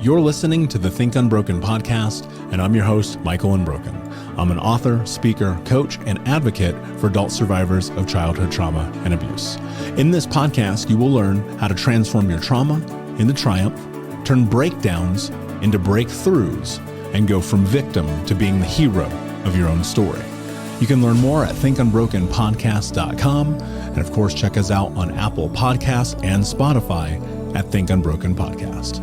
You're listening to the Think Unbroken podcast, and I'm your host, Michael Unbroken. I'm an author, speaker, coach, and advocate for adult survivors of childhood trauma and abuse. In this podcast, you will learn how to transform your trauma into triumph, turn breakdowns into breakthroughs, and go from victim to being the hero of your own story. You can learn more at thinkunbrokenpodcast.com, and of course, check us out on Apple Podcasts and Spotify at Think Unbroken Podcast.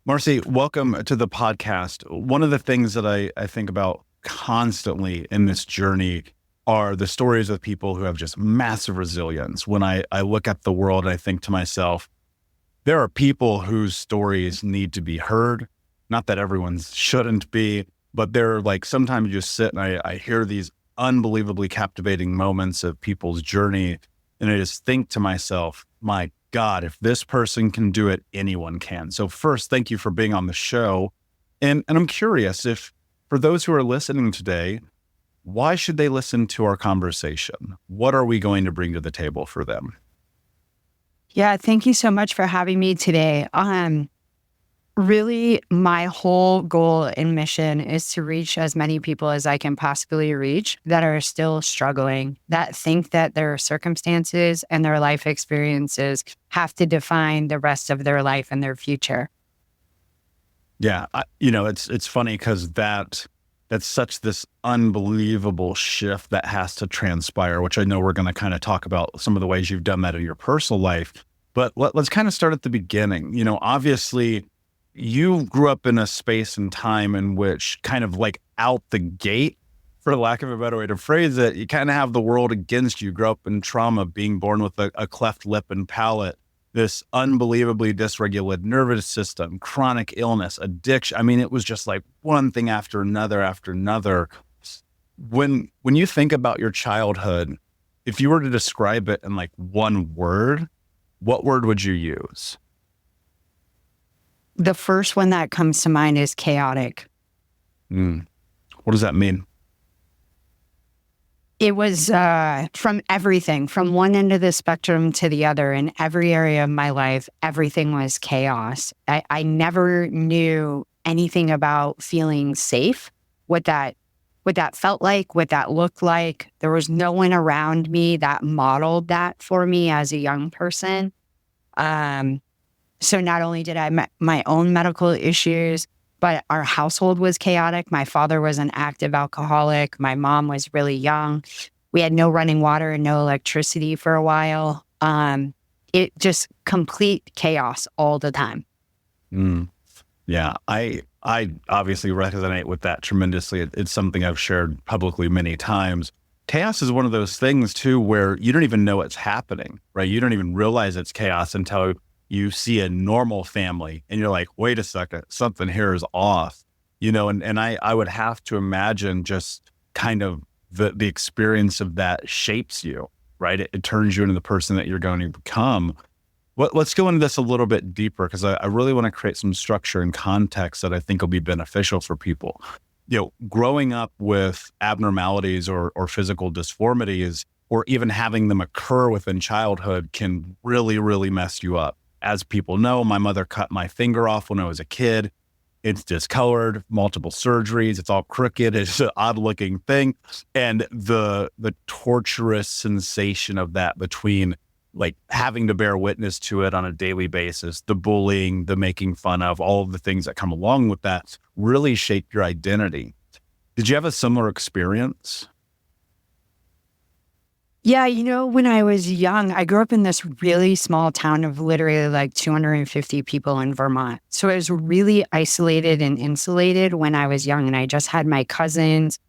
Marcy, welcome to the podcast. One of the things that I think about constantly in this journey are the stories of people who have just massive resilience. When I look at the world, I think to myself, there are people whose stories need to be heard. Not that everyone's shouldn't be, but they're like, sometimes you just sit and I hear these unbelievably captivating moments of people's journey. And I just think to myself, my God, if this person can do it, anyone can. So first, thank you for being on the show. And I'm curious if, for those who are listening today, why should they listen to our conversation? What are we going to bring to the table for them? Yeah, thank you so much for having me today. Really, my whole goal and mission is to reach as many people as I can possibly reach that are still struggling, that think that their circumstances and their life experiences have to define the rest of their life and their future. Yeah, it's funny because that's such this unbelievable shift that has to transpire, which I know we're going to kind of talk about some of the ways you've done that in your personal life. But let's kind of start at the beginning. Obviously, you grew up in a space and time in which kind of like out the gate, for lack of a better way to phrase it, you kind of have the world against you. You grew up in trauma, being born with a cleft lip and palate, this unbelievably dysregulated nervous system, chronic illness, addiction. I mean, it was just like one thing after another after another. When you think about your childhood, if you were to describe it in like one word, what word would you use? The first one that comes to mind is chaotic. What does that mean? It was from everything, from one end of the spectrum to the other. In every area of my life, everything was chaos. I never knew anything about feeling safe, what that felt like, what that looked like. There was no one around me that modeled that for me as a young person. So not only did I have my own medical issues, but our household was chaotic. My father was an active alcoholic. My mom was really young. We had no running water and no electricity for a while. It just complete chaos all the time. Yeah, I obviously resonate with that tremendously. It's something I've shared publicly many times. Chaos is one of those things too, where you don't even know it's happening, right? You don't even realize it's chaos until you see a normal family and you're like, wait a second, something here is off, and I would have to imagine just kind of the experience of that shapes you, right? It turns you into the person that you're going to become. Let's go into this a little bit deeper because I really want to create some structure and context that I think will be beneficial for people. Growing up with abnormalities or physical disformities, or even having them occur within childhood can really, really mess you up. As people know, my mother cut my finger off when I was a kid. It's discolored, multiple surgeries. It's all crooked. It's an odd looking thing. And the torturous sensation of that between like having to bear witness to it on a daily basis, the bullying, the making fun of, all of the things that come along with that really shape your identity. Did you have a similar experience? Yeah, when I was young, I grew up in this really small town of literally like 250 people in Vermont. So I was really isolated and insulated when I was young, and I just had my cousins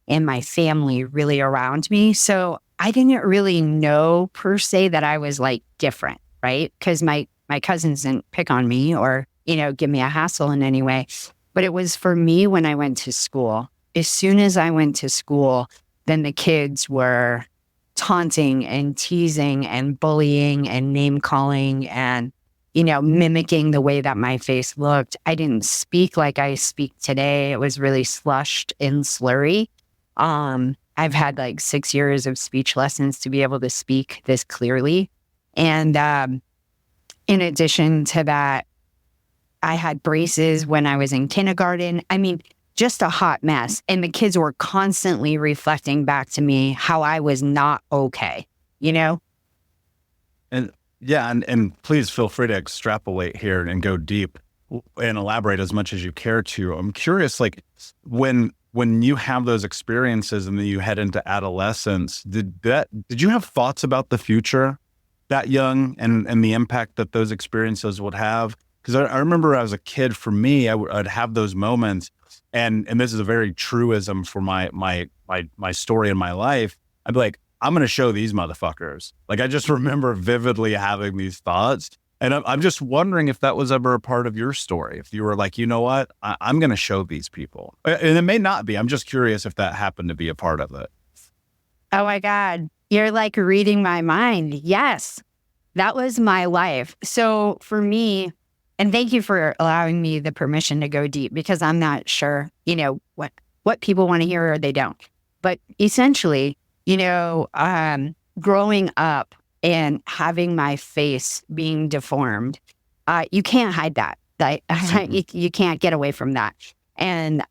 and my family really around me. So I didn't really know per se that I was like different, right? Because my cousins didn't pick on me or, give me a hassle in any way. But it was for me when I went to school. As soon as I went to school, then the kids were taunting and teasing and bullying and name calling and, mimicking the way that my face looked. I didn't speak like I speak today. It was really slushed and slurry. I've had like 6 years of speech lessons to be able to speak this clearly. And In addition to that, I had braces when I was in kindergarten. I mean, just a hot mess. And the kids were constantly reflecting back to me how I was not okay, you know? And yeah, and please feel free to extrapolate here and go deep and elaborate as much as you care to. I'm curious, like when you have those experiences and then you head into adolescence, did you have thoughts about the future that young and the impact that those experiences would have? Because I remember as a kid, for me, I'd have those moments, and this is a very truism for my story in my life. I'd be like, I'm going to show these motherfuckers. Like, I just remember vividly having these thoughts. And I'm just wondering if that was ever a part of your story. If you were like, you know what, I'm going to show these people. And it may not be. I'm just curious if that happened to be a part of it. Oh my God. You're like reading my mind. Yes, that was my life. So for me, and thank you for allowing me the permission to go deep, because I'm not sure, what people want to hear or they don't. But essentially, growing up and having my face being deformed, you can't hide that. Like, you can't get away from that. And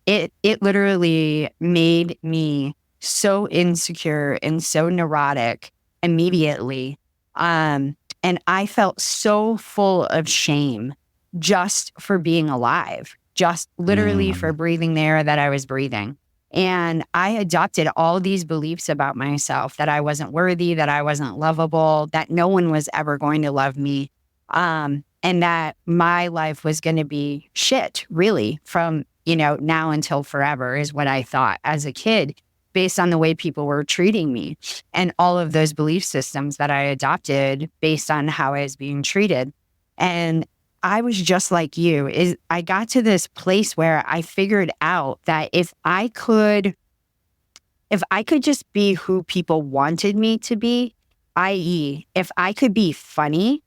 it literally made me so insecure and so neurotic immediately. And I felt so full of shame just for being alive, just literally for breathing the air that I was breathing. And I adopted all these beliefs about myself, that I wasn't worthy, that I wasn't lovable, that no one was ever going to love me, and that my life was going to be shit, really, from, now until forever, is what I thought as a kid, based on the way people were treating me and all of those belief systems that I adopted based on how I was being treated. And I was just like you. I got to this place where I figured out that if I could just be who people wanted me to be, i.e., if I could be funny,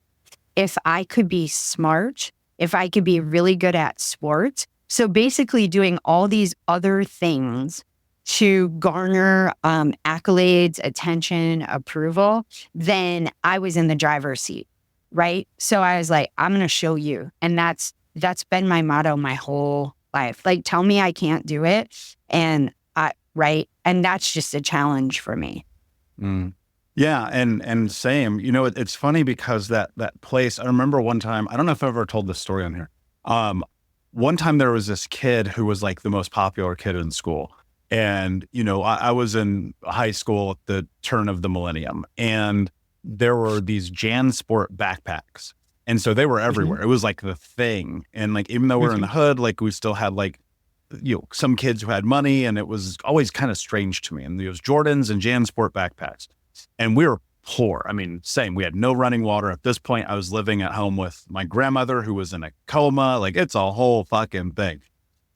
if I could be smart, if I could be really good at sports. So basically doing all these other things to garner accolades, attention, approval, then I was in the driver's seat. Right. So I was like, I'm going to show you. And that's been my motto my whole life. Like, tell me I can't do it. And right. And that's just a challenge for me. Yeah. And same, it's funny because that place, I remember one time, I don't know if I've ever told this story on here. One time there was this kid who was like the most popular kid in school. And, I was in high school at the turn of the millennium, and there were these JanSport backpacks. And so they were everywhere. It was like the thing. And like, even though we're in the hood, like we still had like, some kids who had money, and it was always kind of strange to me. And there was Jordans and JanSport backpacks, and we were poor. I mean, same, we had no running water. At this point, I was living at home with my grandmother who was in a coma. Like, it's a whole fucking thing.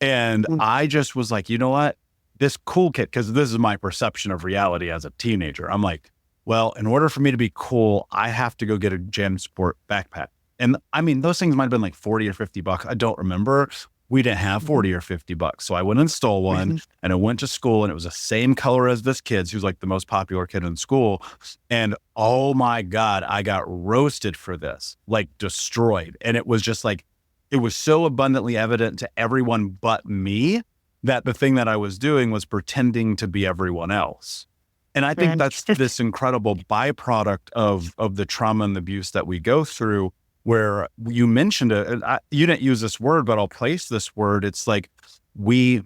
And I just was like, you know what? This cool kid, because this is my perception of reality as a teenager. I'm like, well, in order for me to be cool, I have to go get a JanSport backpack. And I mean, those things might have been like 40 or 50 bucks. I don't remember. We didn't have 40 or 50 bucks. So I went and stole one, and I went to school, and it was the same color as this kid's, who's like the most popular kid in school. And oh my God, I got roasted for this, like destroyed. And it was just like, it was so abundantly evident to everyone but me that the thing that I was doing was pretending to be everyone else. And I think that's this incredible byproduct of the trauma and the abuse that we go through, where you mentioned it. And you didn't use this word, but I'll place this word. It's like we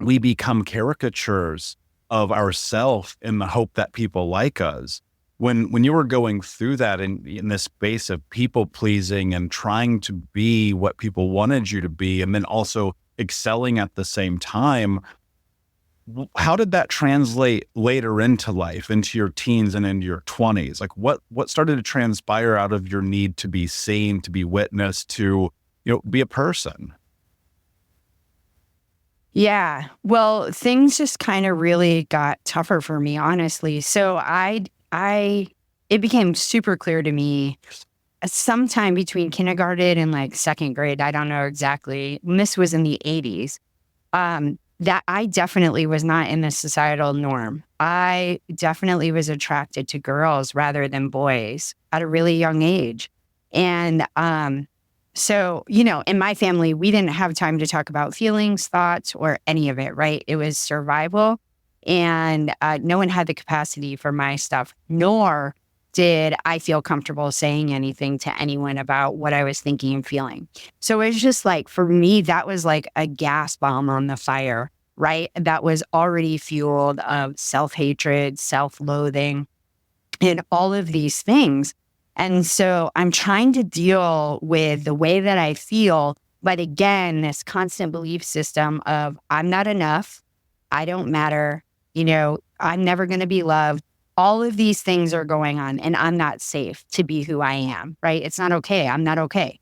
become caricatures of ourselves in the hope that people like us. When you were going through that in this space of people pleasing and trying to be what people wanted you to be, and then also excelling at the same time, how did that translate later into life, into your teens and into your 20s? Like what started to transpire out of your need to be seen, to be witnessed, to, be a person? Yeah. Well, things just kind of really got tougher for me, honestly. So it became super clear to me sometime between kindergarten and like second grade. I don't know exactly. This was in the 80s. That I definitely was not in the societal norm. I definitely was attracted to girls rather than boys at a really young age. And so, in my family, we didn't have time to talk about feelings, thoughts, or any of it, right? It was survival. And no one had the capacity for my stuff, nor did I feel comfortable saying anything to anyone about what I was thinking and feeling. So it was just like, for me, that was like a gas bomb on the fire, right? That was already fueled of self-hatred, self-loathing, and all of these things. And so I'm trying to deal with the way that I feel. But again, this constant belief system of I'm not enough, I don't matter, I'm never going to be loved. All of these things are going on and I'm not safe to be who I am, right? It's not okay. I'm not okay.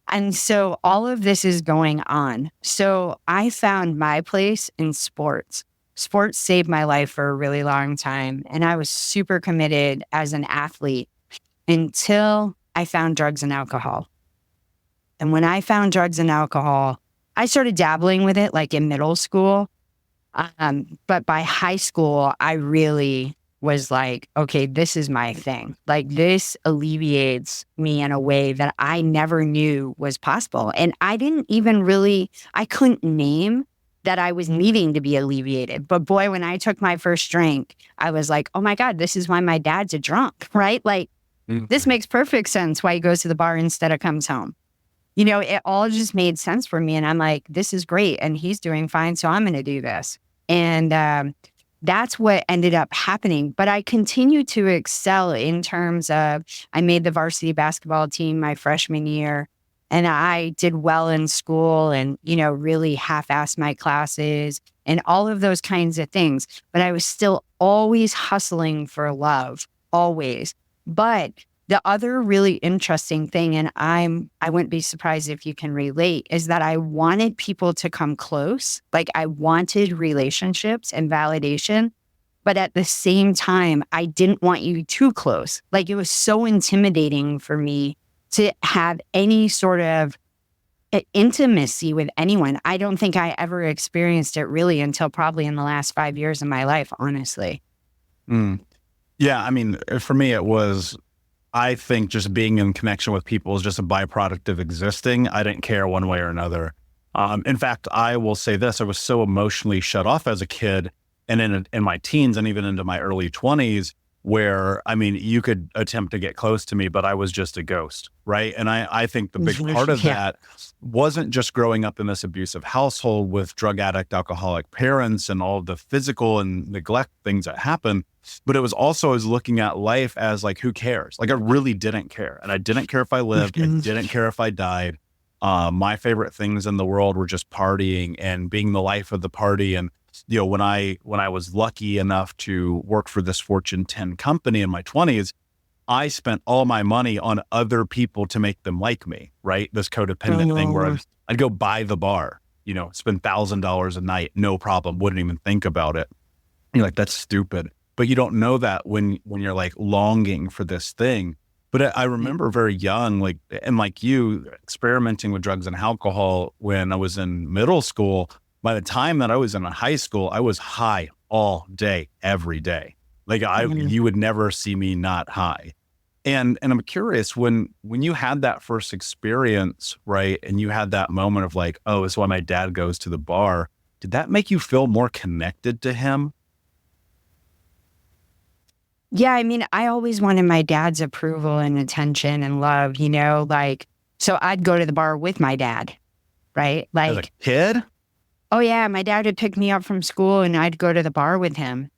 And so all of this is going on. So I found my place in sports. Sports saved my life for a really long time. And I was super committed as an athlete until I found drugs and alcohol. And when I found drugs and alcohol, I started dabbling with it like in middle school. But by high school, I really was like, okay, this is my thing. Like this alleviates me in a way that I never knew was possible. And I didn't even I couldn't name that I was needing to be alleviated. But boy, when I took my first drink, I was like, oh my God, this is why my dad's a drunk, right? Like this makes perfect sense why he goes to the bar instead of comes home. It all just made sense for me. And I'm like, this is great. And he's doing fine. So I'm going to do this. And that's what ended up happening. But I continued to excel in terms of I made the varsity basketball team my freshman year. And I did well in school and, really half-assed my classes and all of those kinds of things. But I was still always hustling for love, always. But the other really interesting thing, and I wouldn't be surprised if you can relate, is that I wanted people to come close. Like I wanted relationships and validation, but at the same time, I didn't want you too close. Like it was so intimidating for me to have any sort of intimacy with anyone. I don't think I ever experienced it really until probably in the last 5 years of my life, honestly. Yeah, I mean, for me, I think just being in connection with people is just a byproduct of existing. I didn't care one way or another. In fact, I will say this, I was so emotionally shut off as a kid and in my teens and even into my early 20s where, I mean, you could attempt to get close to me, but I was just a ghost, right? And I think the big part of that wasn't just growing up in this abusive household with drug addict, alcoholic parents and all the physical and neglect things that happen, but it was also I was looking at life as like, who cares? Like I really didn't care. And I didn't care if I lived. I didn't care if I died. My favorite things in the world were just partying and being the life of the party. And when I was lucky enough to work for this Fortune 10 company in my 20s, I spent all my money on other people to make them like me, right? This codependent thing where I'd go buy the bar, spend $1,000 a night, no problem, wouldn't even think about it. You're like, that's stupid. But you don't know that when you're like longing for this thing. But I remember very young, and like you, experimenting with drugs and alcohol when I was in middle school. By the time that I was in high school, I was high all day, every day. Like you would never see me not high. And I'm curious, when you had that first experience, right, and you had that moment of like, oh, it's why my dad goes to the bar, did that make you feel more connected to him? Yeah, I mean, I always wanted my dad's approval and attention and love, so I'd go to the bar with my dad, right? As a kid? Oh yeah, my dad would pick me up from school and I'd go to the bar with him.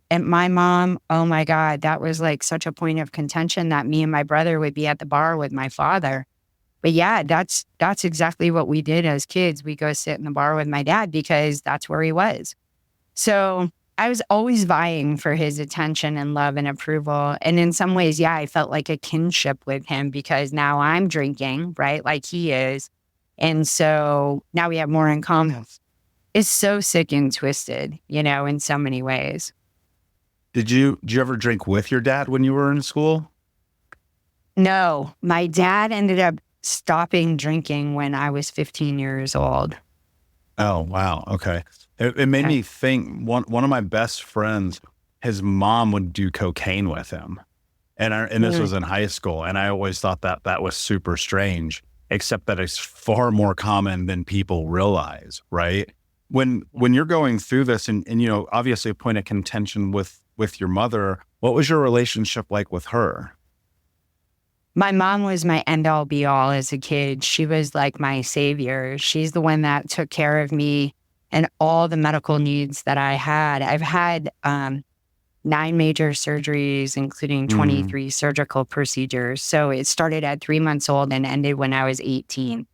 And my mom, oh my God, that was like such a point of contention that me and my brother would be at the bar with my father. But yeah, that's exactly what we did as kids. We go sit in the bar with my dad because that's where he was. So I was always vying for his attention and love and approval. And in some ways, yeah, I felt like a kinship with him because now I'm drinking, right? Like he is. And so now we have more in common. It's so sick and twisted, in so many ways. Did you ever drink with your dad when you were in school? No, my dad ended up stopping drinking when I was 15 years old. Oh, wow. Okay. It made me think one of my best friends, his mom would do cocaine with him. And this was in high school. And I always thought that that was super strange, except that it's far more common than people realize, right? When you're going through this and you know, obviously a point of contention with your mother, what was your relationship like with her? My mom was my end all be all as a kid. She was like my savior. She's the one that took care of me and all the medical needs that I had. I've had 9 major surgeries, including Mm, 23 surgical procedures. So it started at 3 months old and ended when I was 18.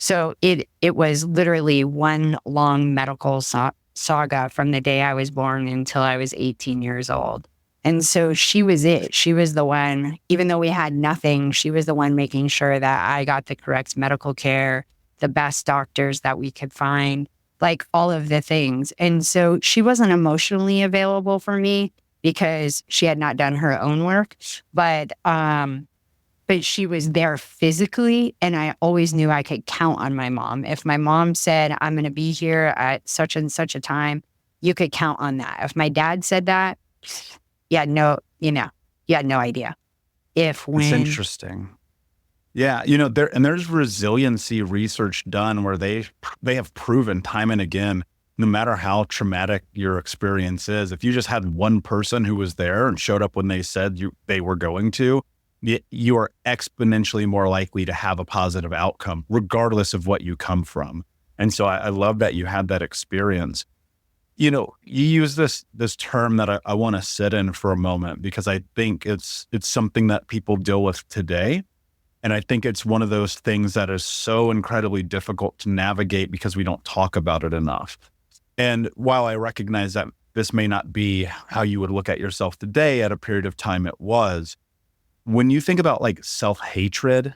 So it was literally one long medical saga from the day I was born until I was 18 years old. And so she was it. She was the one, even though we had nothing, she was the one making sure that I got the correct medical care, the best doctors that we could find, like all of the things. And so she wasn't emotionally available for me because she had not done her own work, but she was there physically, and I always knew I could count on my mom. If my mom said, I'm going to be here at such and such a time, you could count on that. If my dad said that, yeah, no, you had no idea. If it's when interesting. Yeah, you know, there's resiliency research done where they have proven time and again, no matter how traumatic your experience is, if you just had one person who was there and showed up when they said they were going to, you are exponentially more likely to have a positive outcome, regardless of what you come from. And so I love that you had that experience. You know, you use this term that I want to sit in for a moment because I think it's something that people deal with today. And I think it's one of those things that is so incredibly difficult to navigate because we don't talk about it enough. And while I recognize that this may not be how you would look at yourself today, at a period of time it was, when you think about like self-hatred,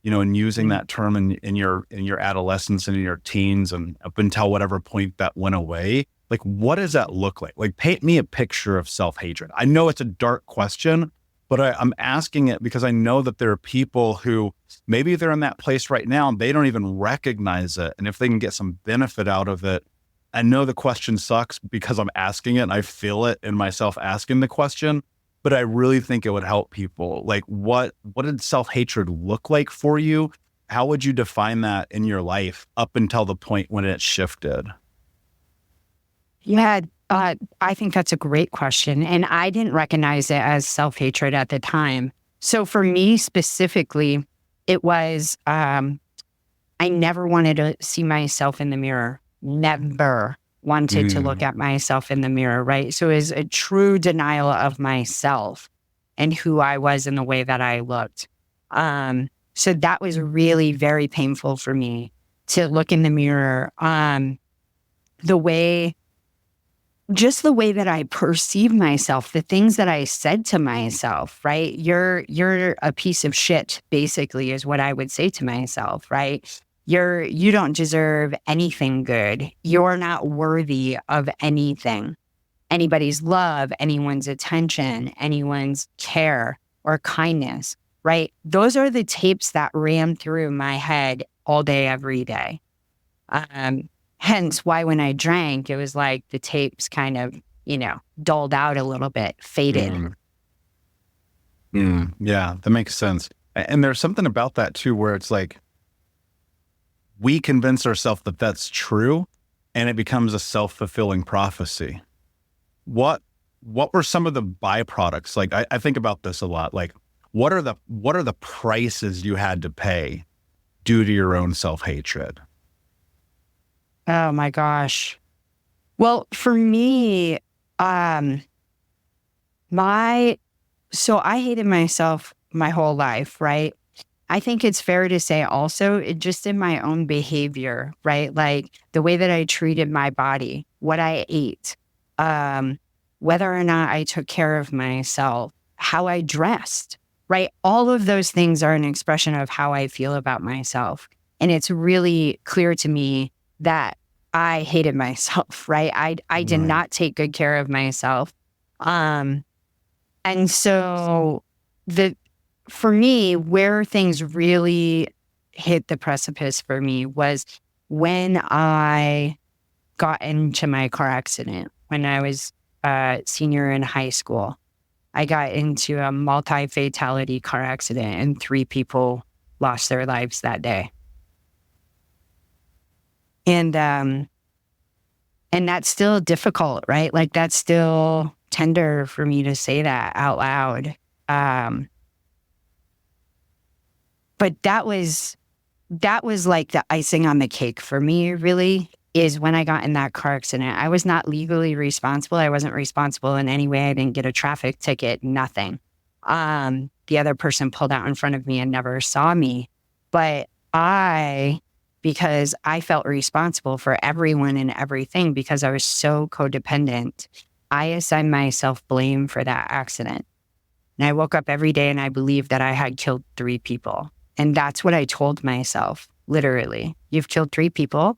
you know, and using that term in your adolescence and in your teens and up until whatever point that went away, like what does that look like? Like paint me a picture of self-hatred. I know it's a dark question, but I'm asking it because I know that there are people who maybe they're in that place right now and they don't even recognize it. And if they can get some benefit out of it, I know the question sucks because I'm asking it and I feel it in myself asking the question, but I really think it would help people. Like what did self-hatred look like for you? How would you define that in your life up until the point when it shifted? Yeah, I think that's a great question. And I didn't recognize it as self-hatred at the time. So for me specifically, it was, I never wanted to see myself in the mirror. Never wanted to look Mm, at myself in the mirror, right? So it was a true denial of myself and who I was in the way that I looked. So that was really very painful for me to look in the mirror. The way just the way that I perceive myself, the things that I said to myself, right? You're a piece of shit, basically, is what I would say to myself, right? You don't deserve anything good. You're not worthy of anything. Anybody's love, anyone's attention, anyone's care or kindness, right? Those are the tapes that ran through my head all day, every day. Um, Hence why when I drank, it was like the tapes kind of, dulled out a little bit, faded. mm, yeah, that makes sense. And there's something about that too, where it's like we convince ourselves that that's true and it becomes a self-fulfilling prophecy. What what were some of the byproducts? Like I think about this a lot. Like what are the prices you had to pay due to your own self-hatred? Oh my gosh. Well, for me, um, my, so I hated myself my whole life, right? I think it's fair to say also, just in my own behavior, right? Like the way that I treated my body, what I ate, um, whether or not I took care of myself, how I dressed, right? All of those things are an expression of how I feel about myself. And it's really clear to me that I hated myself, right? I did Right. not take good care of myself. Um, and so the for me, where things really hit the precipice for me was when I got into my car accident when I was a senior in high school. I got into a multi-fatality car accident and 3 people lost their lives that day. And that's still difficult, right? Like, that's still tender for me to say that out loud. But that was like the icing on the cake for me, really, is when I got in that car accident. I was not legally responsible. I wasn't responsible in any way. I didn't get a traffic ticket, nothing. The other person pulled out in front of me and never saw me. But because I felt responsible for everyone and everything because I was so codependent, I assigned myself blame for that accident. And I woke up every day and I believed that I had killed 3 people. And that's what I told myself, literally. You've killed 3 people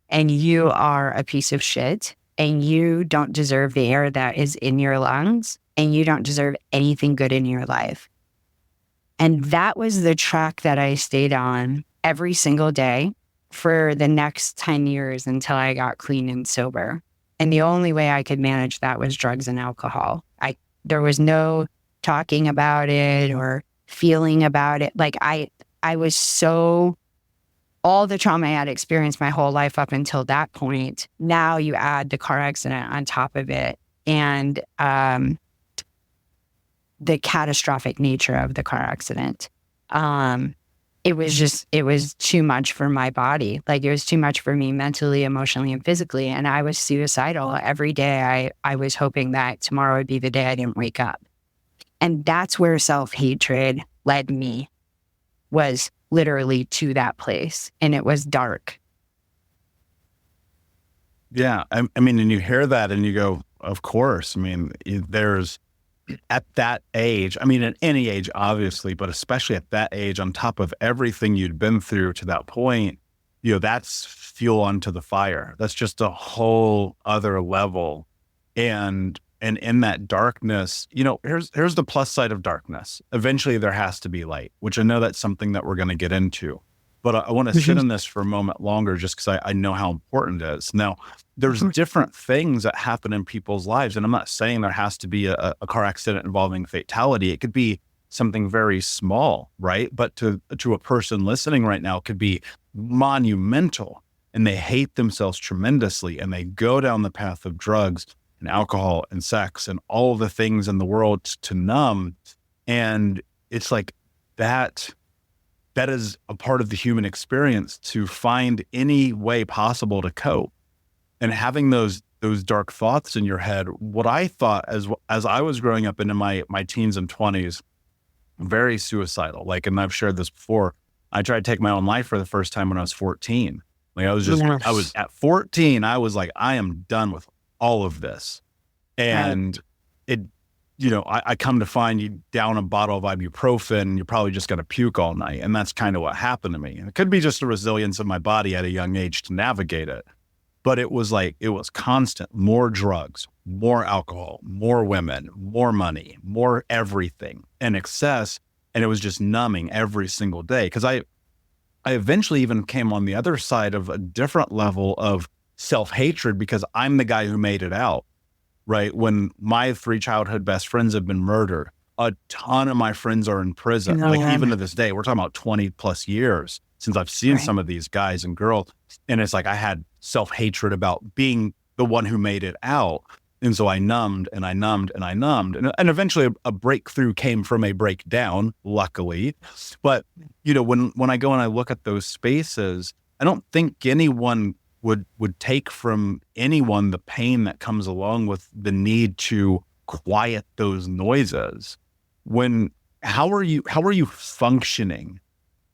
and you are a piece of shit and you don't deserve the air that is in your lungs and you don't deserve anything good in your life. And that was the track that I stayed on every single day for the next 10 years until I got clean and sober. And the only way I could manage that was drugs and alcohol. There was no talking about it or feeling about it. Like I was so, all the trauma I had experienced my whole life up until that point, now you add the car accident on top of it and the catastrophic nature of the car accident. It was too much for my body. Like, it was too much for me mentally, emotionally, and physically. And I was suicidal. Every day I was hoping that tomorrow would be the day I didn't wake up. And that's where self-hatred led me, was literally to that place. And it was dark. Yeah. I mean, and you hear that and you go, of course. I mean, there's, at that age, I mean, at any age, obviously, but especially at that age, on top of everything you'd been through to that point, that's fuel onto the fire. That's just a whole other level. And in that darkness, here's the plus side of darkness. Eventually there has to be light, which I know that's something that we're going to get into. But I want to sit in this for a moment longer just because I know how important it is. Now, there's different things that happen in people's lives. And I'm not saying there has to be a car accident involving fatality. It could be something very small, right? But to a person listening right now, it could be monumental. And they hate themselves tremendously. And they go down the path of drugs and alcohol and sex and all the things in the world to numb. And it's like that is a part of the human experience, to find any way possible to cope. And having those dark thoughts in your head, what I thought as I was growing up into my teens and 20s, very suicidal. Like, and I've shared this before, I tried to take my own life for the first time when I was 14. Like, I was at 14, I was like, I am done with all of this. And I come to find you down a bottle of ibuprofen, you're probably just going to puke all night. And that's kind of what happened to me. And it could be just a resilience of my body at a young age to navigate it. But it was constant, more drugs, more alcohol, more women, more money, more everything in excess. And it was just numbing every single day. Because I eventually even came on the other side of a different level of self-hatred because I'm the guy who made it out. Right? When my 3 childhood best friends have been murdered, a ton of my friends are in prison. Like, even to this day, we're talking about 20 plus years since I've seen some of these guys and girls. And it's like, I had self-hatred about being the one who made it out. And so I numbed and I numbed and I numbed. And eventually a breakthrough came from a breakdown, luckily. But, when I go and I look at those spaces, I don't think anyone would take from anyone the pain that comes along with the need to quiet those noises. How are you functioning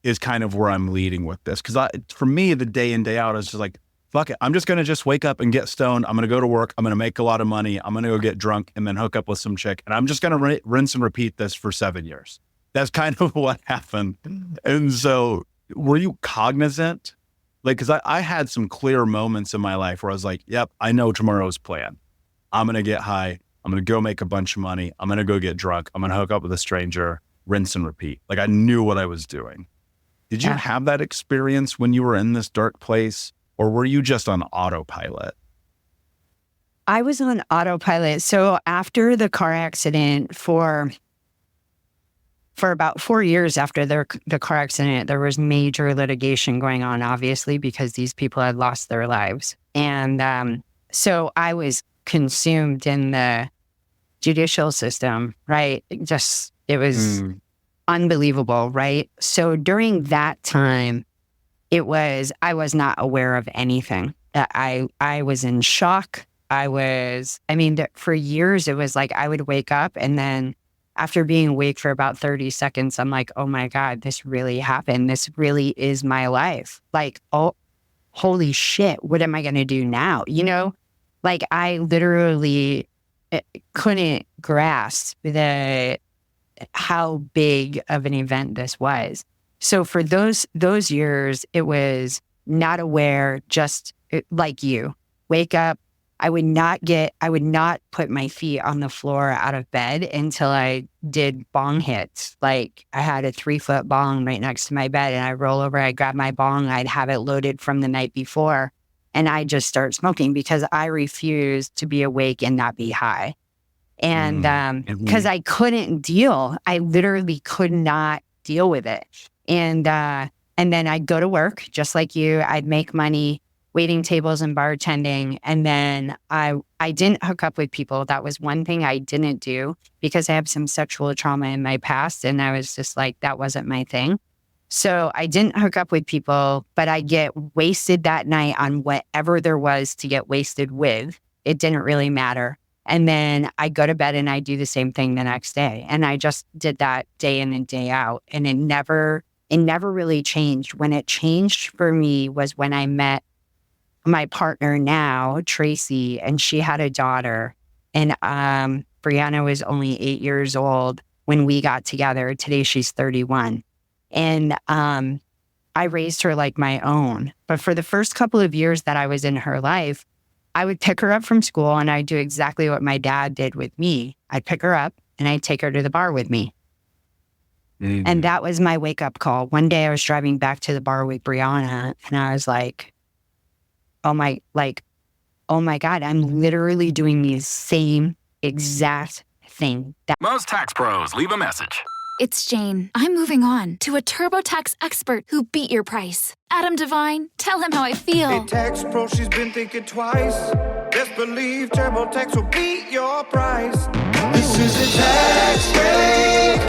is kind of where I'm leading with this. Because for me, the day in, day out is just like, fuck it. I'm just going to just wake up and get stoned. I'm going to go to work. I'm going to make a lot of money. I'm going to go get drunk and then hook up with some chick. And I'm just going to rinse and repeat this for 7 years. That's kind of what happened. And so were you cognizant? Like, because I had some clear moments in my life where I was like, yep, I know tomorrow's plan. I'm going to get high. I'm going to go make a bunch of money. I'm going to go get drunk. I'm going to hook up with a stranger, rinse and repeat. Like, I knew what I was doing. Did you have that experience when you were in this dark place, or were you just on autopilot? I was on autopilot. So after the car accident, for about 4 years after the car accident, there was major litigation going on, obviously, because these people had lost their lives. And so I was consumed in the judicial system, right? It was unbelievable, right? So during that time, I was not aware of anything. I was in shock. For years, it was like I would wake up, and then after being awake for about 30 seconds, I'm like, oh my God, this really happened. This really is my life. Like, oh, holy shit, what am I going to do now? Like I literally couldn't grasp how big of an event this was. So for those years, it was not aware, just like you. Wake up. I would not put my feet on the floor out of bed until I did bong hits. Like I had a 3-foot bong right next to my bed, and I roll over, I grab my bong, I'd have it loaded from the night before, and I just start smoking because I refuse to be awake and not be high. And because I literally could not deal with it. And then I'd go to work just like you. I'd make money waiting tables and bartending. And then I didn't hook up with people. That was one thing I didn't do because I have some sexual trauma in my past. And I was just like, that wasn't my thing. So I didn't hook up with people, but I get wasted that night on whatever there was to get wasted with. It didn't really matter. And then I go to bed and I do the same thing the next day. And I just did that day in and day out. And it never really changed. When it changed for me was when I met my partner now, Tracy, and she had a daughter. And Brianna was only 8 years old when we got together. Today she's 31. And I raised her like my own. But for the first couple of years that I was in her life, I would pick her up from school and I'd do exactly what my dad did with me. I'd pick her up and I'd take her to the bar with me. Mm-hmm. And that was my wake-up call. One day I was driving back to the bar with Brianna and I was like, oh my God, I'm literally doing the same exact thing. Most tax pros leave a message. It's Jane. I'm moving on to a TurboTax expert who beat your price. Adam Devine, tell him how I feel. Hey, tax pro, she's been thinking twice. Best believe TurboTax will beat your price. This is a tax break.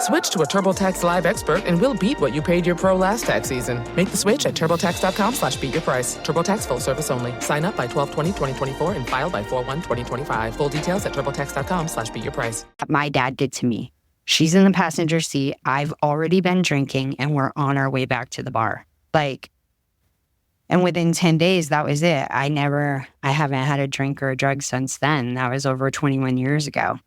Switch to a TurboTax Live expert and we'll beat what you paid your pro last tax season. Make the switch at TurboTax.com/beatyourprice. TurboTax full service only. Sign up by 12/20/2024 and file by 4/1/2025. Full details at TurboTax.com/beatyourprice. My dad did to me. She's in the passenger seat. I've already been drinking and we're on our way back to the bar. And within 10 days, that was it. I haven't had a drink or a drug since then. That was over 21 years ago.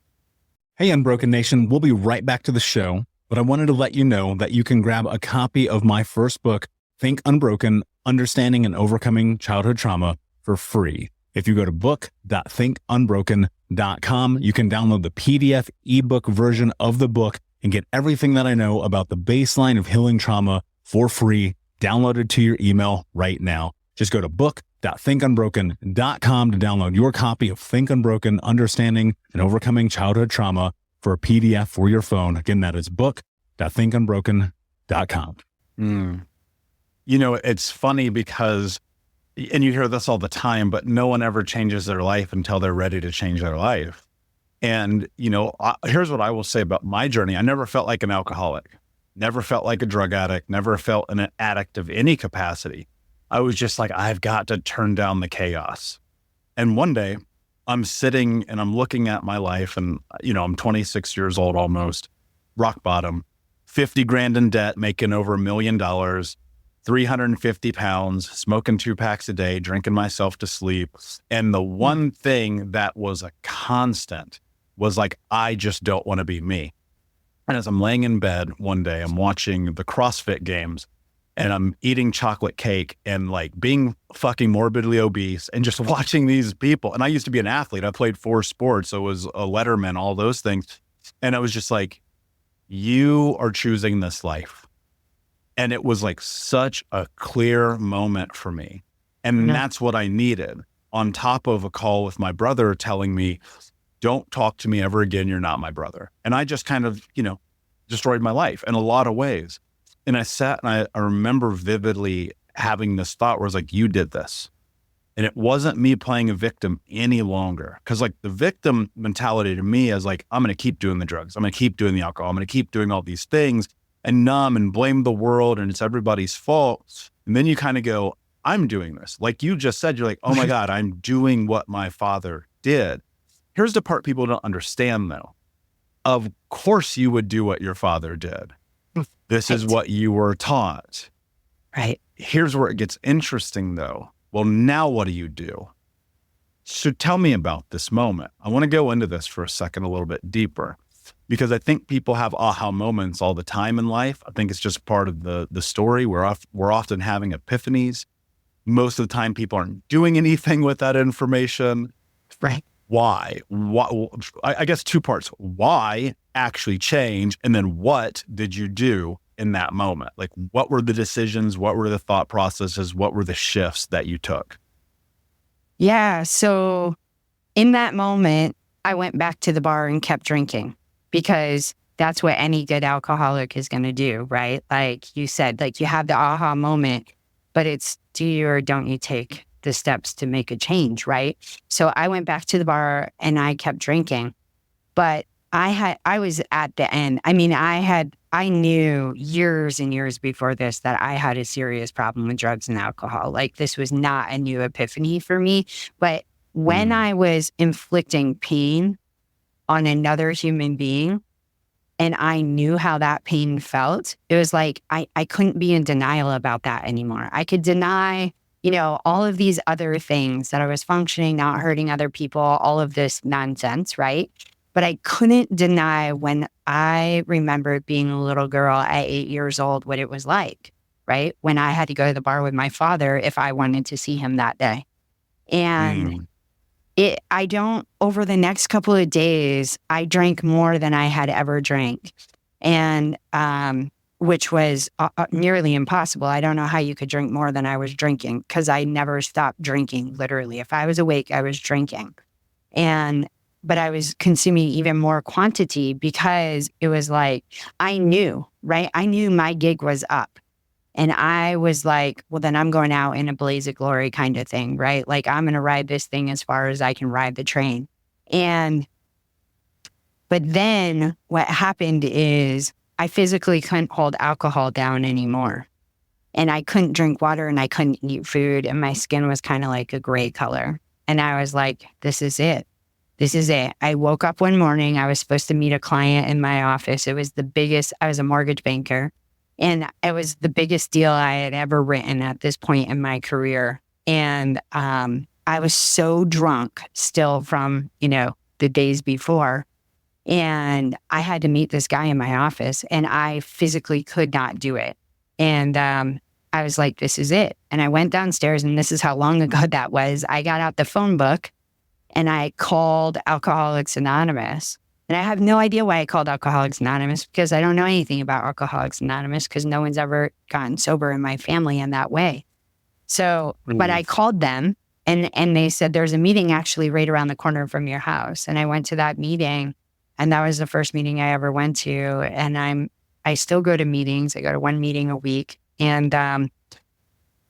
Hey, Unbroken Nation, we'll be right back to the show, but I wanted to let you know that you can grab a copy of my first book, Think Unbroken, Understanding and Overcoming Childhood Trauma, for free. If you go to book.thinkunbroken.com, you can download the PDF ebook version of the book and get everything that I know about the baseline of healing trauma for free, downloaded to your email right now. Just go to book.thinkunbroken.com to download your copy of Think Unbroken, Understanding and Overcoming Childhood Trauma for a PDF for your phone. Again, that is book.thinkunbroken.com. It's funny because, and you hear this all the time, but no one ever changes their life until they're ready to change their life. And, here's what I will say about my journey. I never felt like an alcoholic, never felt like a drug addict, never felt an addict of any capacity. I was just like, I've got to turn down the chaos. And one day I'm sitting and I'm looking at my life and, I'm 26 years old, almost rock bottom, 50 grand in debt, making over $1 million, 350 pounds, smoking 2 packs a day, drinking myself to sleep. And the one thing that was a constant was like, I just don't want to be me. And as I'm laying in bed one day, I'm watching the CrossFit games and I'm eating chocolate cake and like being fucking morbidly obese and just watching these people. And I used to be an athlete. I played 4 sports. So I was a letterman, all those things. And I was just like, you are choosing this life. And it was like such a clear moment for me. And that's what I needed. on top of a call with my brother telling me, don't talk to me ever again. You're not my brother. And I just kind of, destroyed my life in a lot of ways. And I sat and I remember vividly having this thought where I was like, you did this. And it wasn't me playing a victim any longer. Cause like the victim mentality to me is like, I'm going to keep doing the drugs. I'm going to keep doing the alcohol. I'm going to keep doing all these things and numb and blame the world. And it's everybody's fault. And then you kind of go, I'm doing this. Like you just said, you're like, oh my God, I'm doing what my father did. Here's the part people don't understand though. Of course you would do what your father did. This is what you were taught. Right. Here's where it gets interesting though. Well, now what do you do? So tell me about this moment. I want to go into this for a second, a little bit deeper, because I think people have aha moments all the time in life. I think it's just part of the story. We're often having epiphanies. Most of the time people aren't doing anything with that information. Right. Why? I guess two parts. Why actually change? And then what did you do in that moment? Like what were the decisions? What were the thought processes? What were the shifts that you took? Yeah. So in that moment, I went back to the bar and kept drinking because that's what any good alcoholic is going to do, right? Like you said, like you have the aha moment, but it's do you or don't you take the steps to make a change, right? So I went back to the bar and I kept drinking, but I was at the end. I mean, I knew years and years before this that I had a serious problem with drugs and alcohol. Like this was not a new epiphany for me. But when I was inflicting pain on another human being and I knew how that pain felt, it was like I couldn't be in denial about that anymore. I could deny, all of these other things that I was functioning, not hurting other people, all of this nonsense, right? But I couldn't deny when I remembered being a little girl at 8 years old, what it was like, right? When I had to go to the bar with my father if I wanted to see him that day. And over the next couple of days, I drank more than I had ever drank. And, which was nearly impossible. I don't know how you could drink more than I was drinking because I never stopped drinking, literally. If I was awake, I was drinking. But I was consuming even more quantity because it was like, I knew, right? I knew my gig was up. And I was like, well, then I'm going out in a blaze of glory kind of thing, right? Like I'm going to ride this thing as far as I can ride the train. But then what happened is I physically couldn't hold alcohol down anymore. And I couldn't drink water and I couldn't eat food. And my skin was kind of like a gray color. And I was like, this is it. This is it. I woke up one morning. I was supposed to meet a client in my office. It was the biggest, I was a mortgage banker. And it was the biggest deal I had ever written at this point in my career. And I was so drunk still from, the days before. And I had to meet this guy in my office and I physically could not do it. And I was like, this is it. And I went downstairs and this is how long ago that was. I got out the phone book and I called Alcoholics Anonymous. And I have no idea why I called Alcoholics Anonymous because I don't know anything about Alcoholics Anonymous because no one's ever gotten sober in my family in that way. So, but I called them and they said, there's a meeting actually right around the corner from your house. And I went to that meeting and that was the first meeting I ever went to. And I still go to meetings. I go to one meeting a week. And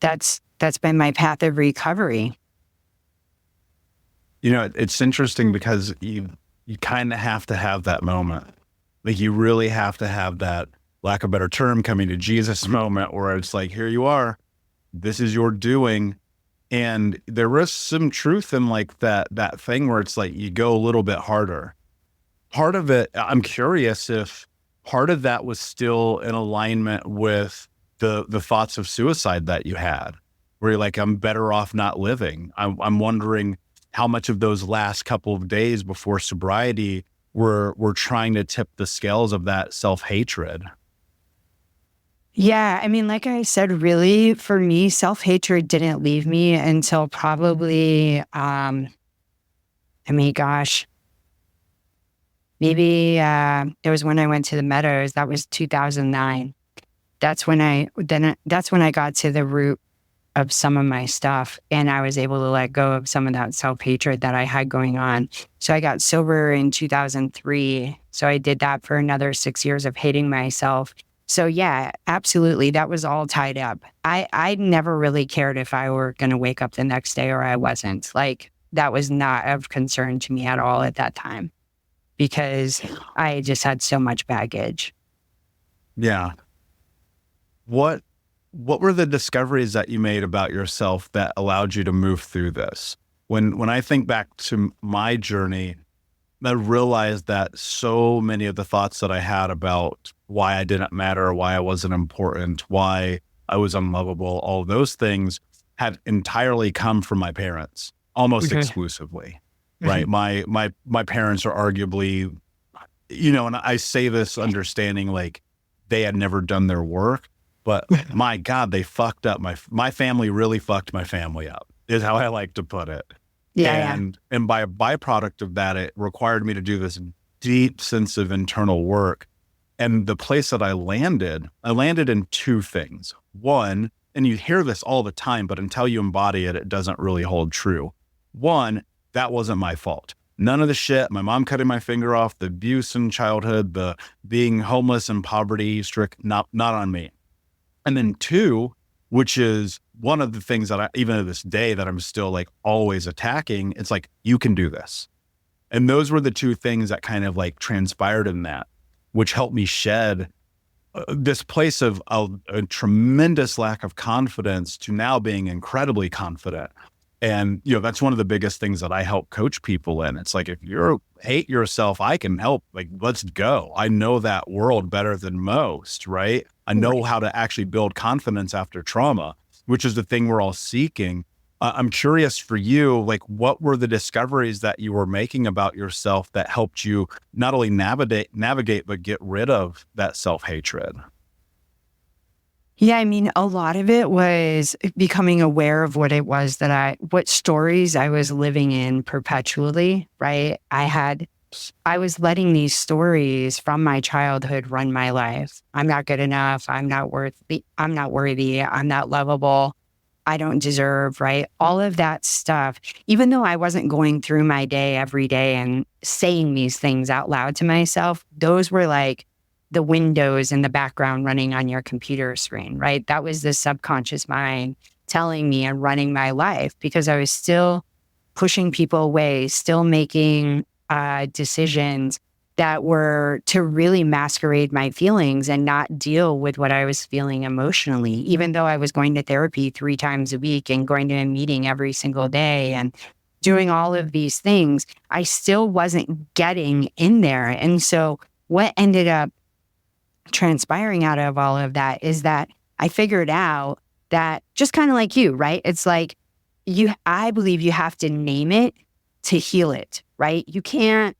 that's been my path of recovery. It's interesting because you kind of have to have that moment. Like you really have to have that, lack of a better term, coming to Jesus moment where it's like, here you are, this is your doing. And there is some truth in like that thing where it's like, you go a little bit harder. Part of it, I'm curious if part of that was still in alignment with the thoughts of suicide that you had, where you're like, I'm better off not living. I'm wondering how much of those last couple of days before sobriety were trying to tip the scales of that self-hatred. Yeah. I mean, like I said, really, for me, self-hatred didn't leave me until probably, maybe it was when I went to the Meadows. That was 2009. That's when I got to the root of some of my stuff, and I was able to let go of some of that self-hatred that I had going on. So I got sober in 2003. So I did that for another 6 years of hating myself. So yeah, absolutely. That was all tied up. I never really cared if I were going to wake up the next day or I wasn't. Like, that was not of concern to me at all at that time, because I just had so much baggage. Yeah. What were the discoveries that you made about yourself that allowed you to move through this? When I think back to my journey, I realized that so many of the thoughts that I had about why I didn't matter, why I wasn't important, why I was unlovable, all those things had entirely come from my parents, almost exclusively. Right. My parents are arguably, and I say this understanding like they had never done their work, but my God, they fucked up. My family really fucked my family up, is how I like to put it. And by a byproduct of that, it required me to do this deep sense of internal work. And the place that I landed in two things. One, and you hear this all the time, but until you embody it, it doesn't really hold true. One, that wasn't my fault. None of the shit, my mom cutting my finger off, the abuse in childhood, the being homeless and poverty strict, not on me. And then two, which is one of the things that even to this day that I'm still like always attacking, it's like, you can do this. And those were the two things that kind of like transpired in that, which helped me shed this place of a tremendous lack of confidence to now being incredibly confident. And, that's one of the biggest things that I help coach people in. It's like, if you hate yourself, I can help. Like, let's go. I know that world better than most, right? I know how to actually build confidence after trauma, which is the thing we're all seeking. I'm curious for you, like, what were the discoveries that you were making about yourself that helped you not only navigate, but get rid of that self-hatred? Yeah, I mean, a lot of it was becoming aware of what it was what stories I was living in perpetually, right? I was letting these stories from my childhood run my life. I'm not good enough. I'm not worthy. I'm not lovable. I don't deserve, right? All of that stuff, even though I wasn't going through my day every day and saying these things out loud to myself, those were like the windows in the background running on your computer screen, right? That was the subconscious mind telling me and running my life, because I was still pushing people away, still making decisions that were to really masquerade my feelings and not deal with what I was feeling emotionally. Even though I was going to therapy 3 times a week and going to a meeting every single day and doing all of these things, I still wasn't getting in there. And so what ended up transpiring out of all of that is that I figured out that, just kind of like you, right? It's like I believe you have to name it to heal it, right? You can't.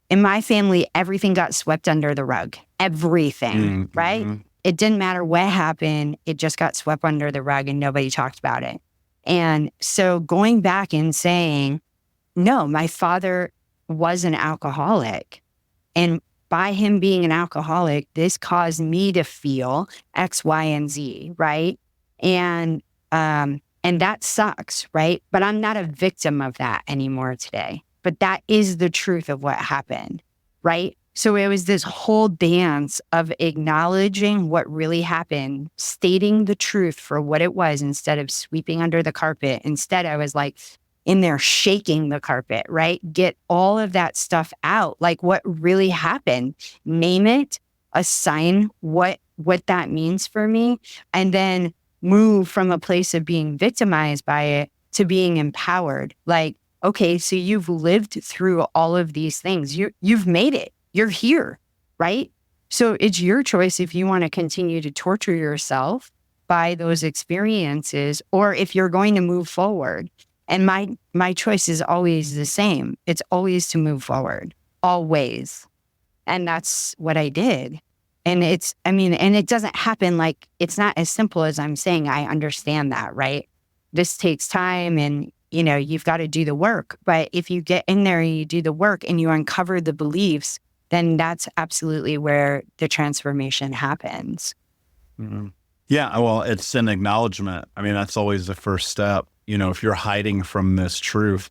In my family, everything got swept under the rug. Everything, right? It didn't matter what happened. It just got swept under the rug and nobody talked about it. And so going back and saying, no, my father was an alcoholic. And by him being an alcoholic, this caused me to feel X, Y, and Z, right? And that sucks, right? But I'm not a victim of that anymore today. But that is the truth of what happened, right? So it was this whole dance of acknowledging what really happened, stating the truth for what it was instead of sweeping under the carpet. Instead, I was like in there shaking the carpet, right? Get all of that stuff out, like what really happened. Name it, assign what that means for me, and then move from a place of being victimized by it to being empowered. Like, okay, so you've lived through all of these things. You've made it. You're here, right? So it's your choice if you want to continue to torture yourself by those experiences, or if you're going to move forward. And my choice is always the same. It's always to move forward, always. And that's what I did. And and it doesn't happen like, it's not as simple as I'm saying. I understand that, right? This takes time and, you've got to do the work. But if you get in there and you do the work and you uncover the beliefs, then that's absolutely where the transformation happens. Mm-hmm. Yeah, well, it's an acknowledgement. I mean, that's always the first step. If you're hiding from this truth,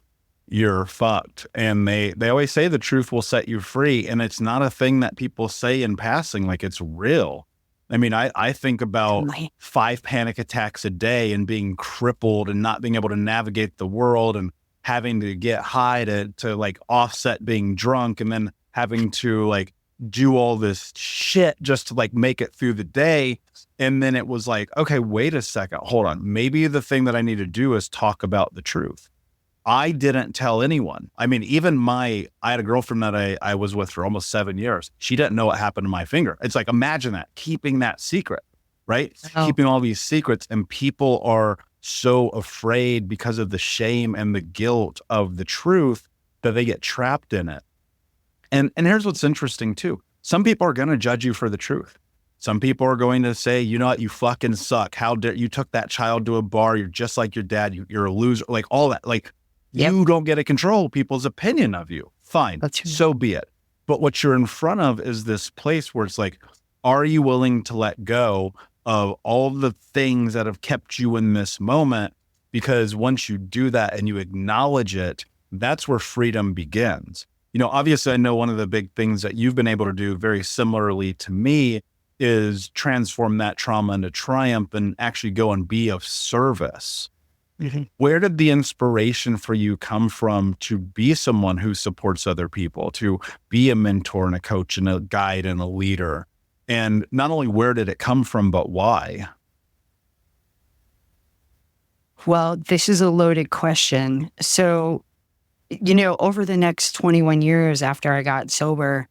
you're fucked. And they always say the truth will set you free. And it's not a thing that people say in passing, like it's real. I mean, I think about 5 panic attacks a day and being crippled and not being able to navigate the world and having to get high to like offset being drunk, and then having to like do all this shit just to like make it through the day. And then it was like, okay, wait a second, hold on. Maybe the thing that I need to do is talk about the truth. I didn't tell anyone. I mean, even I had a girlfriend that I was with for almost 7 years. She didn't know what happened to my finger. It's like, imagine that, keeping that secret, right? Oh. Keeping all these secrets, and people are so afraid because of the shame and the guilt of the truth that they get trapped in it. And here's what's interesting too. Some people are going to judge you for the truth. Some people are going to say, you know what, you fucking suck. How dare you took that child to a bar? You're just like your dad. You're a loser. Like all that. Like you don't get to control people's opinion of you. Fine. That's right. So be it. But what you're in front of is this place where it's like, are you willing to let go of all the things that have kept you in this moment? Because once you do that and you acknowledge it, that's where freedom begins. Obviously, I know one of the big things that you've been able to do very similarly to me is transform that trauma into triumph and actually go and be of service. Mm-hmm. Where did the inspiration for you come from to be someone who supports other people, to be a mentor and a coach and a guide and a leader? And not only where did it come from, but why? Well, this is a loaded question. So, over the next 21 years after I got sober,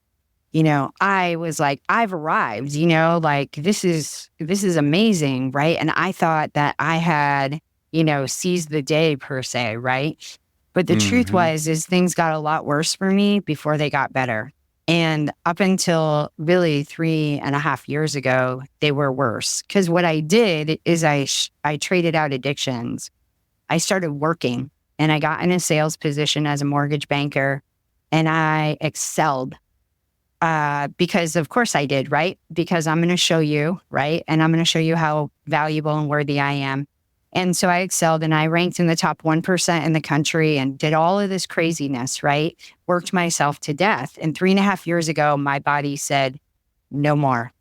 I was like, I've arrived, like this is amazing, right? And I thought that I had, seized the day per se, right? But the truth is things got a lot worse for me before they got better. And up until really 3.5 years ago, they were worse. Because what I did is I traded out addictions. I started working. And I got in a sales position as a mortgage banker, and I excelled because of course I did, right? Because I'm going to show you, right? And I'm going to show you how valuable and worthy I am. And so I excelled, and I ranked in the top 1% in the country and did all of this craziness, right? Worked myself to death. And 3.5 years ago, my body said, no more.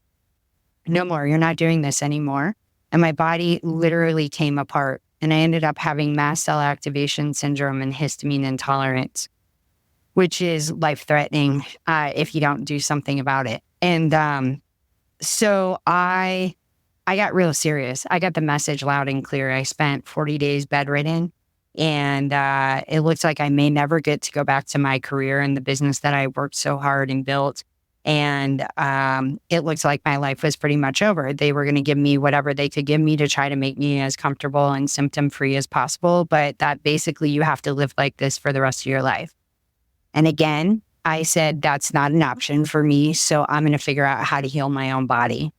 No more. You're not doing this anymore. And my body literally came apart. And I ended up having mast cell activation syndrome and histamine intolerance, which is life-threatening if you don't do something about it. And so I got real serious. I got the message loud and clear. I spent 40 days bedridden, and it looks like I may never get to go back to my career in the business that I worked so hard and built. And it looks like my life was pretty much over. They were going to give me whatever they could give me to try to make me as comfortable and symptom-free as possible. But that basically you have to live like this for the rest of your life. And again, I said, that's not an option for me. So I'm going to figure out how to heal my own body.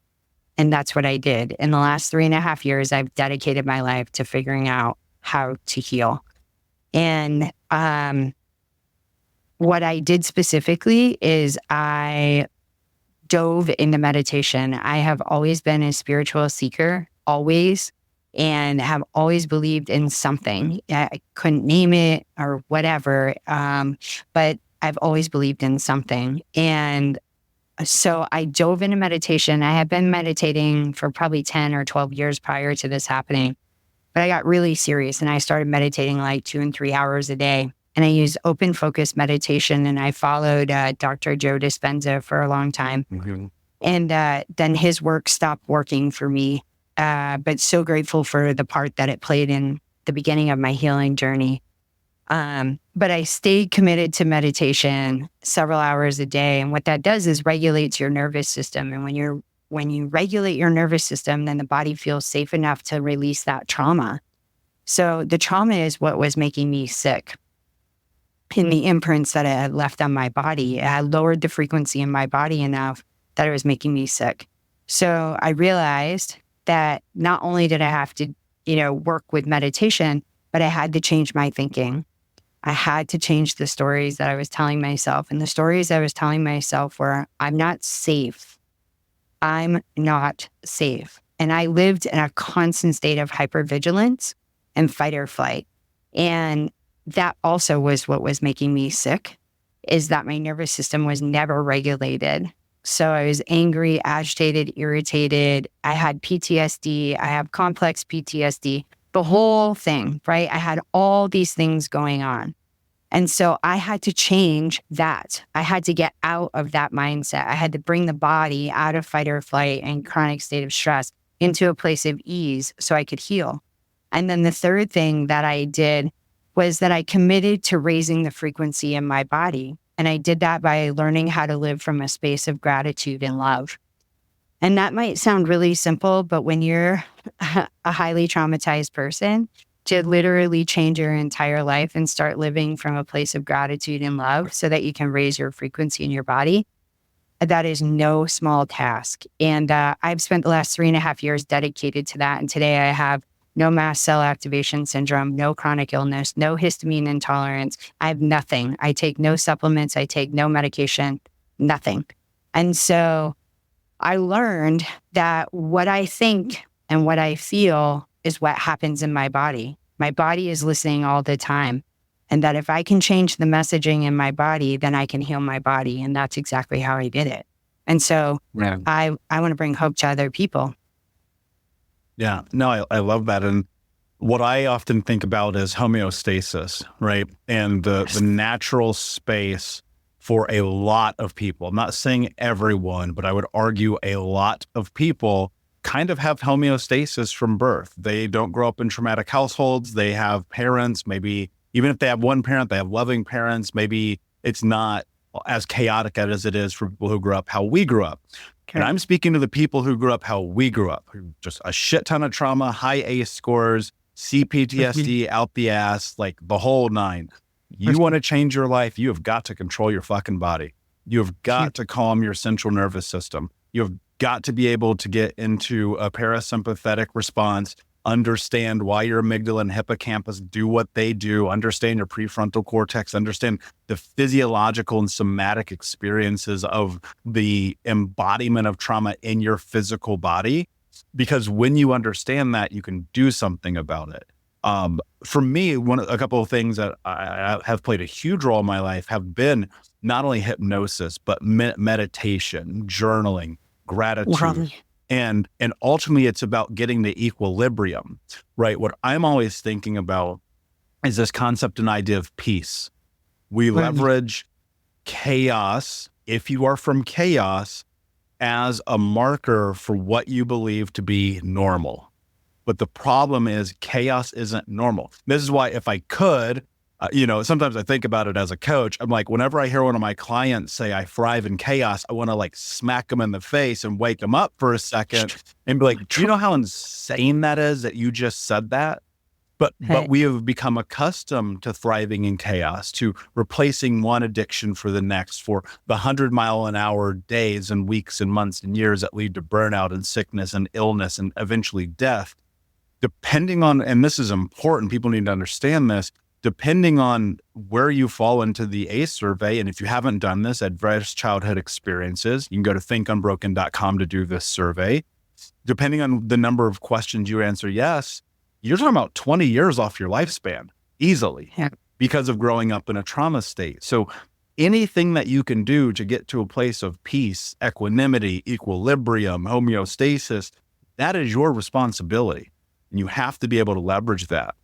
And that's what I did. In the last 3.5 years, I've dedicated my life to figuring out how to heal. And what I did specifically is I dove into meditation. I have always been a spiritual seeker, always, and have always believed in something. I couldn't name it or whatever, but I've always believed in something. And so I dove into meditation. I had been meditating for probably 10 or 12 years prior to this happening, but I got really serious and I started meditating like 2 and 3 hours a day. And I used open focus meditation, and I followed Dr. Joe Dispenza for a long time. Mm-hmm. And then his work stopped working for me, but so grateful for the part that it played in the beginning of my healing journey. But I stayed committed to meditation several hours a day. And what that does is regulates your nervous system. And when you regulate your nervous system, then the body feels safe enough to release that trauma. So the trauma is what was making me sick. In the imprints that it had left on my body, it had lowered the frequency in my body enough that it was making me sick. So I realized that not only did I have to, work with meditation, but I had to change my thinking. I had to change the stories that I was telling myself. And the stories I was telling myself were, I'm not safe. I'm not safe. And I lived in a constant state of hypervigilance and fight or flight. And that also was what was making me sick, is that my nervous system was never regulated. So I was angry, agitated, irritated. I had PTSD. I have complex PTSD, the whole thing, right? I had all these things going on. And so I had to change that. I had to get out of that mindset. I had to bring the body out of fight or flight and chronic state of stress into a place of ease so I could heal. And then the third thing that I did was that I committed to raising the frequency in my body. And I did that by learning how to live from a space of gratitude and love. And that might sound really simple, but when you're a highly traumatized person, to literally change your entire life and start living from a place of gratitude and love so that you can raise your frequency in your body, that is no small task. And I've spent the last 3.5 years dedicated to that. And today I have no mast cell activation syndrome, no chronic illness, no histamine intolerance. I have nothing. I take no supplements. I take no medication, nothing. And so I learned that what I think and what I feel is what happens in my body. My body is listening all the time. And that if I can change the messaging in my body, then I can heal my body. And that's exactly how I did it. And so I want to bring hope to other people. Yeah, no, I love that. And what I often think about is homeostasis, right? And the natural space for a lot of people. I'm not saying everyone, but I would argue a lot of people kind of have homeostasis from birth. They don't grow up in traumatic households. They have parents, maybe even if they have one parent, they have loving parents. Maybe it's not as chaotic as it is for people who grew up how we grew up. Okay. And I'm speaking to the people who grew up how we grew up, just a shit ton of trauma, high ACE scores, CPTSD out the ass, like the whole nine. You want to change your life, you have got to control your fucking body. You have got to calm your central nervous system. You have got to be able to get into a parasympathetic response, understand why your amygdala and hippocampus do what they do, understand your prefrontal cortex, understand the physiological and somatic experiences of the embodiment of trauma in your physical body. Because when you understand that, you can do something about it. For me, a couple of things that I have played a huge role in my life have been not only hypnosis, but meditation, journaling, gratitude. And ultimately it's about getting the equilibrium, right? What I'm always thinking about is this concept and idea of peace. We leverage chaos, if you are from chaos, as a marker for what you believe to be normal. But the problem is chaos isn't normal. This is why if I could, sometimes I think about it as a coach. I'm like, whenever I hear one of my clients say I thrive in chaos, I want to like smack them in the face and wake them up for a second and be like, do you know how insane that is that you just said that? But we have become accustomed to thriving in chaos, to replacing one addiction for the next, for the 100-mile-an-hour days and weeks and months and years that lead to burnout and sickness and illness and eventually death. Depending on, and this is important, people need to understand this, depending on where you fall into the ACE survey, and if you haven't done this, adverse childhood experiences, you can go to thinkunbroken.com to do this survey. Depending on the number of questions you answer yes, you're talking about 20 years off your lifespan easily because of growing up in a trauma state. So anything that you can do to get to a place of peace, equanimity, equilibrium, homeostasis, that is your responsibility. And you have to be able to leverage that.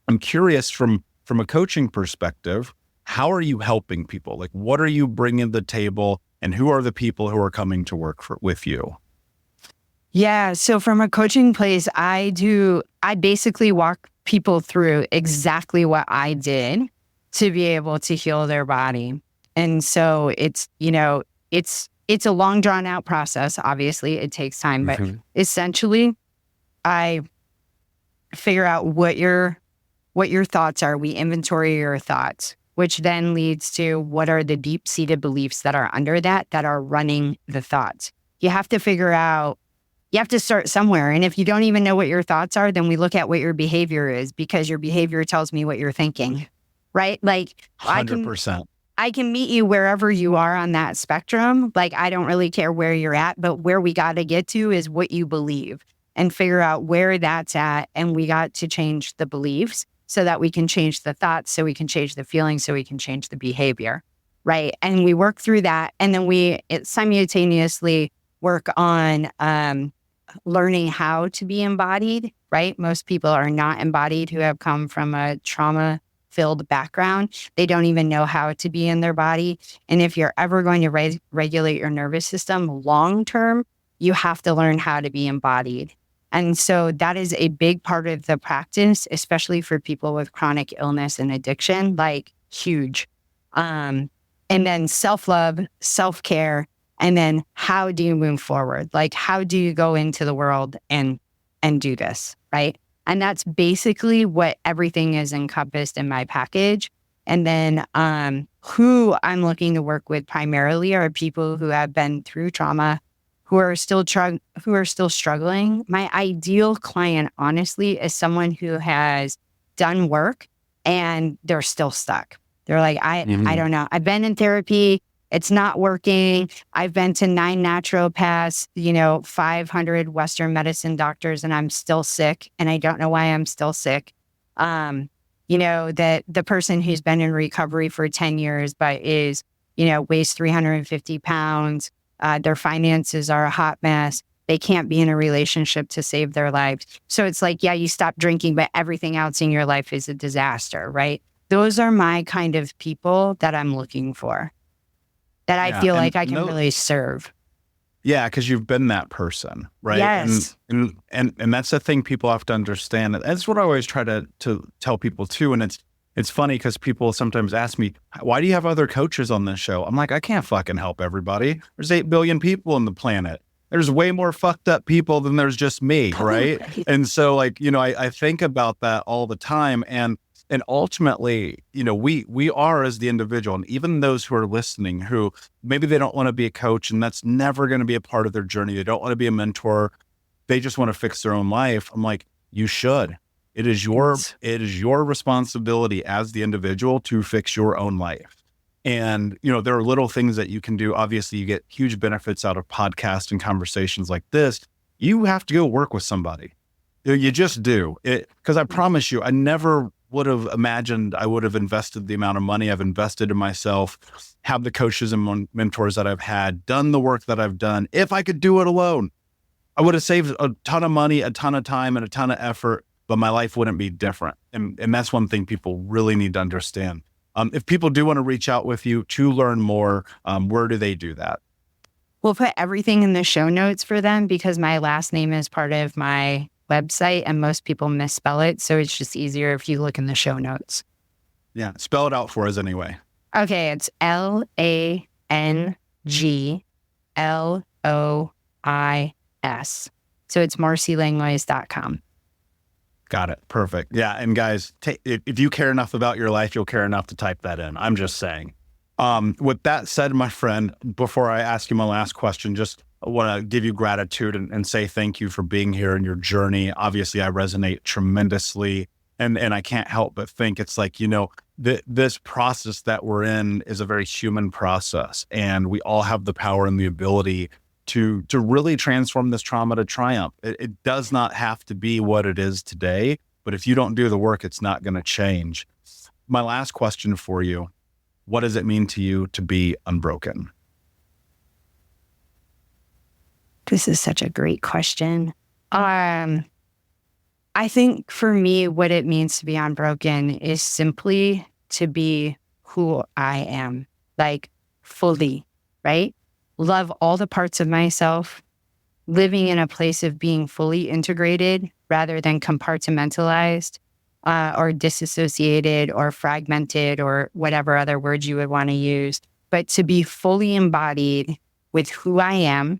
I'm curious from a coaching perspective, how are you helping people? Like, what are you bringing to the table and who are the people who are coming to work with you? Yeah. So from a coaching place, I basically walk people through exactly what I did to be able to heal their body. And so it's a long drawn out process. Obviously it takes time, but essentially I figure out what your thoughts are. We inventory your thoughts, which then leads to what are the deep seated beliefs that are under that are running the thoughts. You have to start somewhere. And if you don't even know what your thoughts are, then we look at what your behavior is, because your behavior tells me what you're thinking, right? Like 100%. I can meet you wherever you are on that spectrum. Like, I don't really care where you're at, but where we got to get to is what you believe. and figure out where that's at. And we got to change the beliefs so that we can change the thoughts, so we can change the feelings, so we can change the behavior, right? And we work through that. And then we simultaneously work on learning how to be embodied, right? Most people are not embodied who have come from a trauma-filled background. They don't even know how to be in their body. And if you're ever going to regulate your nervous system long-term, you have to learn how to be embodied. And so that is a big part of the practice, especially for people with chronic illness and addiction, like huge. And then self-love, self-care, and then how do you move forward? Like, how do you go into the world and do this, right? And that's basically what everything is encompassed in my package. And then who I'm looking to work with primarily are people who have been through trauma, who are still struggling. My ideal client, honestly, is someone who has done work and they're still stuck. They're like, I don't know. I've been in therapy. It's not working. I've been to 9 naturopaths, 500 Western medicine doctors, and I'm still sick. And I don't know why I'm still sick. That the person who's been in recovery for 10 years, but is, weighs 350 pounds. Their finances are a hot mess. They can't be in a relationship to save their lives. So it's like, yeah, you stop drinking, but everything else in your life is a disaster, right? Those are my kind of people that I'm looking for, that I feel like I can really serve. Yeah, because you've been that person, right? Yes. And that's the thing people have to understand. That's what I always try to tell people too. And it's funny because people sometimes ask me, why do you have other coaches on this show? I'm like, I can't fucking help everybody. There's 8 billion people on the planet. There's way more fucked up people than there's just me, right? And so I think about that all the time. And ultimately, we are as the individual, and even those who are listening who maybe they don't want to be a coach and that's never going to be a part of their journey. They don't want to be a mentor. They just want to fix their own life. I'm like, you should. It is your responsibility as the individual to fix your own life. And, there are little things that you can do. Obviously, you get huge benefits out of podcasts and conversations like this. You have to go work with somebody. You just do it. Because I promise you, I never would have imagined I would have invested the amount of money I've invested in myself, have the coaches and mentors that I've had, done the work that I've done. If I could do it alone, I would have saved a ton of money, a ton of time, and a ton of effort, but my life wouldn't be different. And that's one thing people really need to understand. If people do want to reach out with you to learn more, where do they do that? We'll put everything in the show notes for them because my last name is part of my website and most people misspell it. So it's just easier if you look in the show notes. Yeah. Spell it out for us anyway. Okay. It's LANGLOIS. So it's marcylanglois.com. Got it. Perfect. Yeah. And guys, if you care enough about your life, you'll care enough to type that in. I'm just saying. With that said, my friend, before I ask you my last question, just I want to give you gratitude and say thank you for being here in your journey. Obviously, I resonate tremendously. And I can't help but think it's like, this process that we're in is a very human process. And we all have the power and the ability to really transform this trauma to triumph. It does not have to be what it is today, but if you don't do the work, it's not going to change. My last question for you, what does it mean to you to be unbroken? This is such a great question. I think for me, what it means to be unbroken is simply to be who I am, like fully, right? Love all the parts of myself, living in a place of being fully integrated rather than compartmentalized or disassociated or fragmented or whatever other words you would want to use, but to be fully embodied with who I am,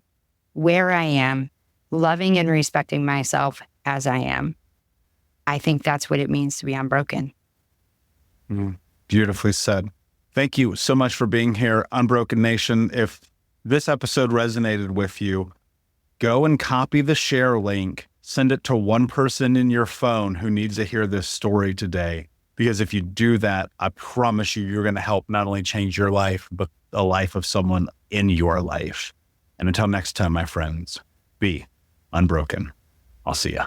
where I am, loving and respecting myself as I am. I think that's what it means to be unbroken. Beautifully said. Thank you so much for being here, Unbroken Nation. If this episode resonated with you, go and copy the share link, send it to one person in your phone who needs to hear this story today. Because if you do that, I promise you're going to help not only change your life, but the life of someone in your life. And until next time, my friends, be unbroken. I'll see ya.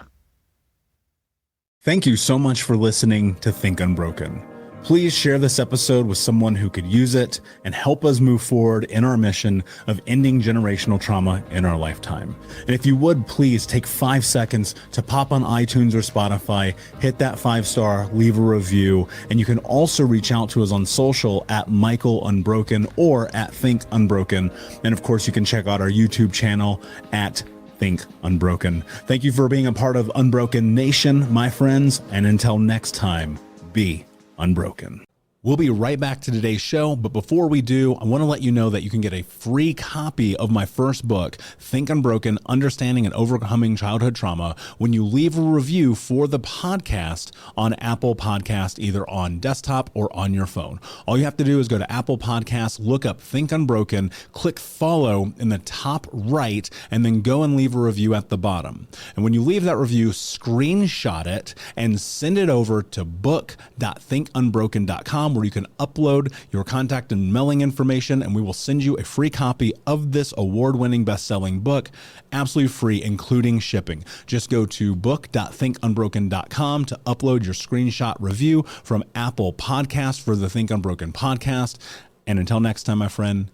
Thank you so much for listening to Think Unbroken. Please share this episode with someone who could use it and help us move forward in our mission of ending generational trauma in our lifetime. And if you would, please take 5 seconds to pop on iTunes or Spotify, hit that 5-star, leave a review, and you can also reach out to us on social at Michael Unbroken or at Think Unbroken. And of course, you can check out our YouTube channel at Think Unbroken. Thank you for being a part of Unbroken Nation, my friends, and until next time, be unbroken. We'll be right back to today's show, but before we do, I want to let you know that you can get a free copy of my first book, Think Unbroken, Understanding and Overcoming Childhood Trauma, when you leave a review for the podcast on Apple Podcast, either on desktop or on your phone. All you have to do is go to Apple Podcasts, look up Think Unbroken, click follow in the top right, and then go and leave a review at the bottom. And when you leave that review, screenshot it and send it over to book.thinkunbroken.com, where you can upload your contact and mailing information, and we will send you a free copy of this award-winning best-selling book, absolutely free, including shipping. Just go to book.thinkunbroken.com to upload your screenshot review from Apple Podcasts for the Think Unbroken podcast. And until next time, my friend,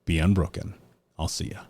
be unbroken. I'll see ya.